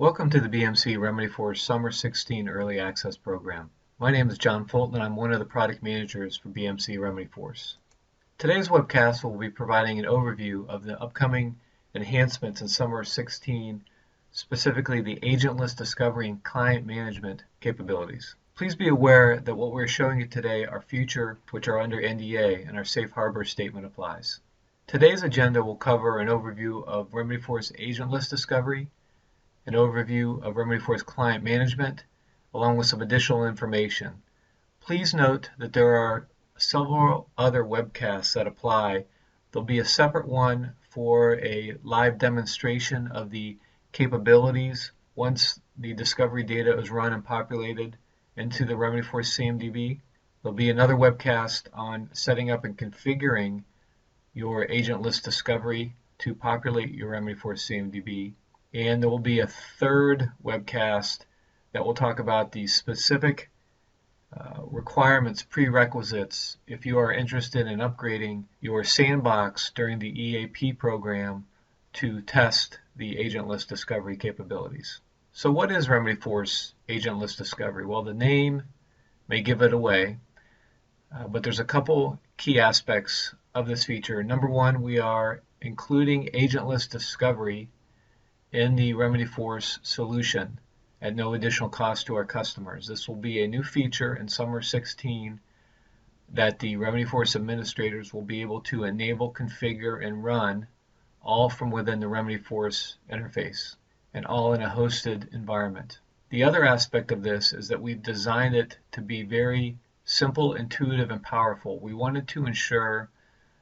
Welcome to the BMC Remedyforce Summer 16 Early Access Program. My name is John Fulton and I'm one of the product managers for BMC Remedyforce. Today's webcast will be providing an overview of the upcoming enhancements in Summer 16, specifically the Agentless Discovery and Client Management capabilities. Please be aware that what we're showing you today are features which are under NDA and our Safe Harbor statement applies. Today's agenda will cover an overview of Remedyforce Agentless Discovery, an overview of Remedyforce Client Management, along with some additional information. Please note that there are several other webcasts that apply. There'll be a separate one for a live demonstration of the capabilities once the discovery data is run and populated into the Remedyforce CMDB. There'll be another webcast on setting up and configuring your agentless discovery to populate your Remedyforce CMDB. And there will be a third webcast that will talk about the specific requirements, prerequisites, if you are interested in upgrading your sandbox during the EAP program to test the agentless discovery capabilities. So what is Remedyforce Agentless Discovery? Well, the name may give it away, but there's a couple key aspects of this feature. Number one, we are including agentless discovery in the Remedyforce solution at no additional cost to our customers. This will be a new feature in Summer 16 that the Remedyforce administrators will be able to enable, configure, and run all from within the Remedyforce interface and all in a hosted environment. The other aspect of this is that we've designed it to be very simple, intuitive, and powerful. We wanted to ensure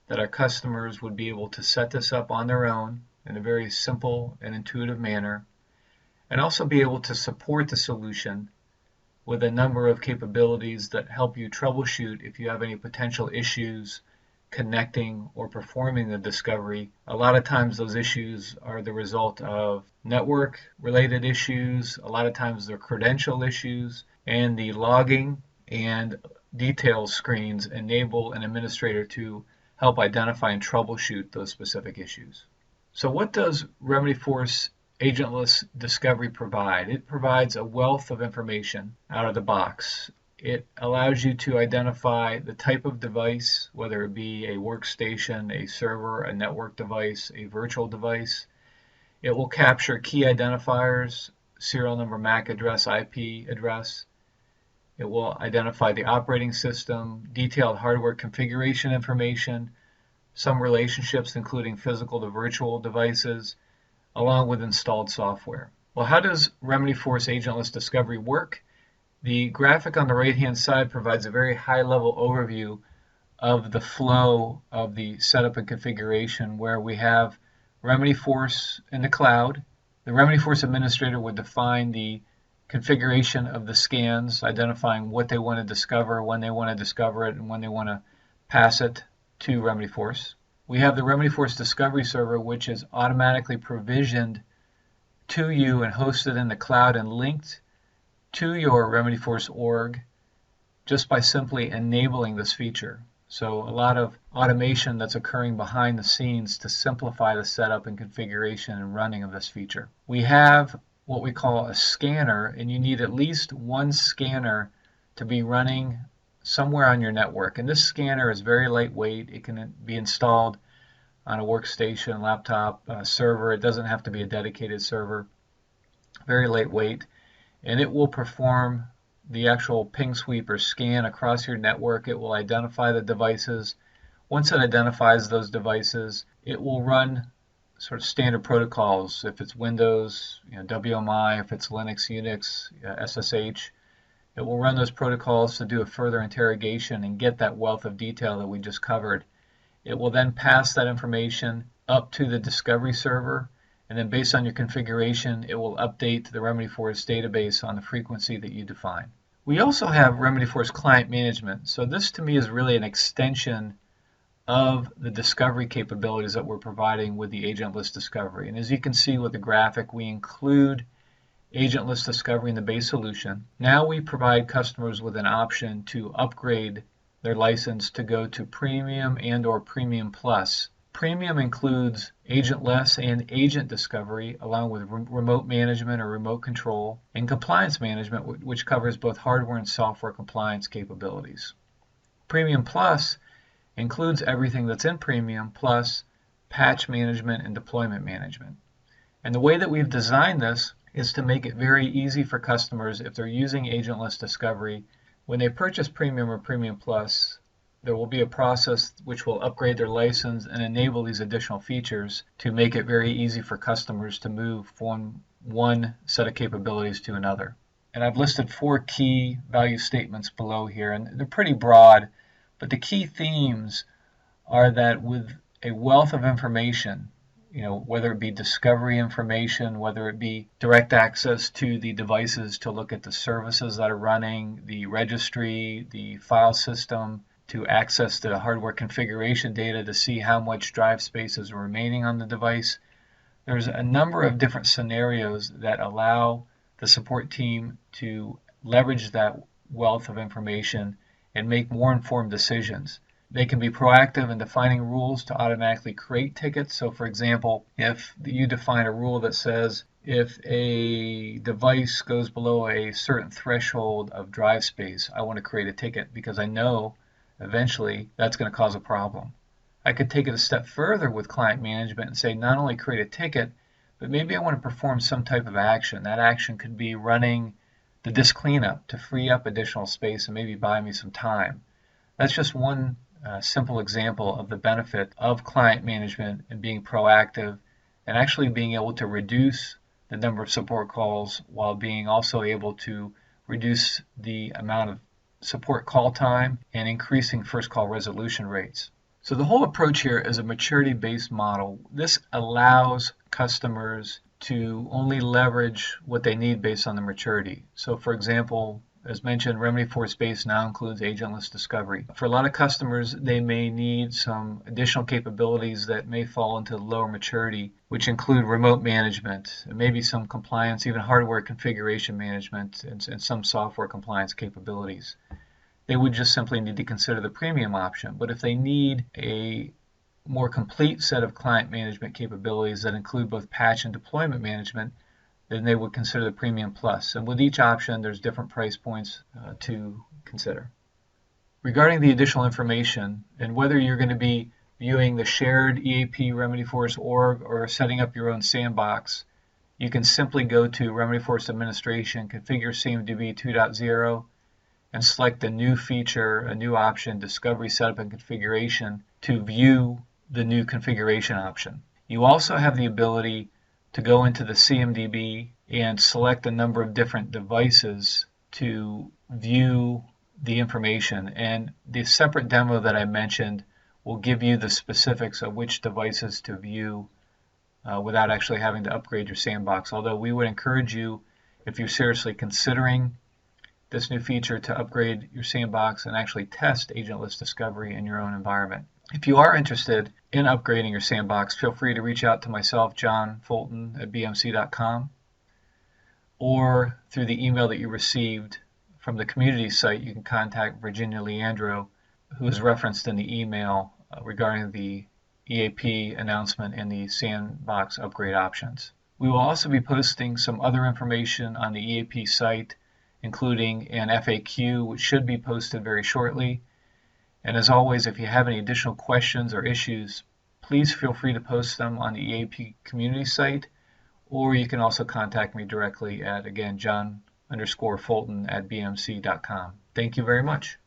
that our customers would be able to set this up on their own in a very simple and intuitive manner, and also be able to support the solution with a number of capabilities that help you troubleshoot if you have any potential issues connecting or performing the discovery. A lot of times those issues are the result of network related issues, a lot of times they're credential issues, and the logging and details screens enable an administrator to help identify and troubleshoot those specific issues. So what does Remedyforce Agentless Discovery provide? It provides a wealth of information out of the box. It allows you to identify the type of device, whether it be a workstation, a server, a network device, a virtual device. It will capture key identifiers, serial number, MAC address, IP address. It will identify the operating system, detailed hardware configuration information, some relationships including physical to virtual devices, along with installed software. Well, how does Remedyforce Agentless Discovery work? The graphic on the right-hand side provides a very high-level overview of the flow of the setup and configuration, where we have Remedyforce in the cloud. The Remedyforce administrator would define the configuration of the scans, identifying what they want to discover, when they want to discover it, and when they want to pass it to Remedyforce. We have the Remedyforce Discovery Server, which is automatically provisioned to you and hosted in the cloud and linked to your Remedyforce org just by simply enabling this feature. So a lot of automation that's occurring behind the scenes to simplify the setup and configuration and running of this feature. We have what we call a scanner, and you need at least one scanner to be running somewhere on your network. And this scanner is very lightweight. It can be installed on a workstation, laptop, server. It doesn't have to be a dedicated server. Very lightweight. And it will perform the actual ping sweep or scan across your network. It will identify the devices. Once it identifies those devices, it will run sort of standard protocols. If it's Windows, WMI, if it's Linux, Unix, SSH, it will run those protocols to do a further interrogation and get that wealth of detail that we just covered. It will then pass that information up to the discovery server, and then based on your configuration, it will update the Remedyforce database on the frequency that you define. We also have Remedyforce Client Management. So this to me is really an extension of the discovery capabilities that we're providing with the Agentless Discovery. And as you can see with the graphic, we include Agentless Discovery in the base solution. Now we provide customers with an option to upgrade their license to go to Premium and or Premium Plus. Premium includes Agentless and agent discovery, along with remote management or remote control, and compliance management, which covers both hardware and software compliance capabilities. Premium Plus includes everything that's in Premium, plus patch management and deployment management. And the way that we've designed this is to make it very easy for customers if they're using Agentless Discovery. When they purchase Premium or Premium Plus, there will be a process which will upgrade their license and enable these additional features to make it very easy for customers to move from one set of capabilities to another. And I've listed 4 key value statements below here, and they're pretty broad, but the key themes are that with a wealth of information, whether it be discovery information, whether it be direct access to the devices to look at the services that are running, the registry, the file system, to access the hardware configuration data to see how much drive space is remaining on the device. There's a number of different scenarios that allow the support team to leverage that wealth of information and make more informed decisions. They can be proactive in defining rules to automatically create tickets. So for example, if you define a rule that says if a device goes below a certain threshold of drive space, I want to create a ticket because I know eventually that's going to cause a problem. I could take it a step further with client management and say not only create a ticket, but maybe I want to perform some type of action. That action could be running the disk cleanup to free up additional space and maybe buy me some time. That's just one simple example of the benefit of client management and being proactive and actually being able to reduce the number of support calls while being also able to reduce the amount of support call time and increasing first call resolution rates. So the whole approach here is a maturity-based model. This allows customers to only leverage what they need based on the maturity. So for example, as mentioned, Remedyforce Base now includes Agentless Discovery. For a lot of customers, they may need some additional capabilities that may fall into lower maturity, which include remote management, maybe some compliance, even hardware configuration management, and some software compliance capabilities. They would just simply need to consider the premium option. But if they need a more complete set of client management capabilities that include both patch and deployment management, then they would consider the Premium Plus. And with each option, there's different price points to consider. Regarding the additional information, and whether you're going to be viewing the shared EAP Remedyforce org or setting up your own sandbox, you can simply go to Remedyforce Administration, configure CMDB 2.0, and select a new feature, a new option, Discovery Setup and Configuration, to view the new configuration option. You also have the ability to go into the CMDB and select a number of different devices to view the information. And the separate demo that I mentioned will give you the specifics of which devices to view without actually having to upgrade your sandbox. Although we would encourage you, if you're seriously considering this new feature, to upgrade your sandbox and actually test Agentless Discovery in your own environment. If you are interested in upgrading your sandbox, feel free to reach out to myself, John Fulton, at bmc.com, or through the email that you received from the community site. You can contact Virginia Leandro, who is referenced in the email regarding the EAP announcement and the sandbox upgrade options. We will also be posting some other information on the EAP site, including an FAQ, which should be posted very shortly. And as always, if you have any additional questions or issues, please feel free to post them on the EAP community site, or you can also contact me directly at, again, John_Fulton at bmc.com. Thank you very much.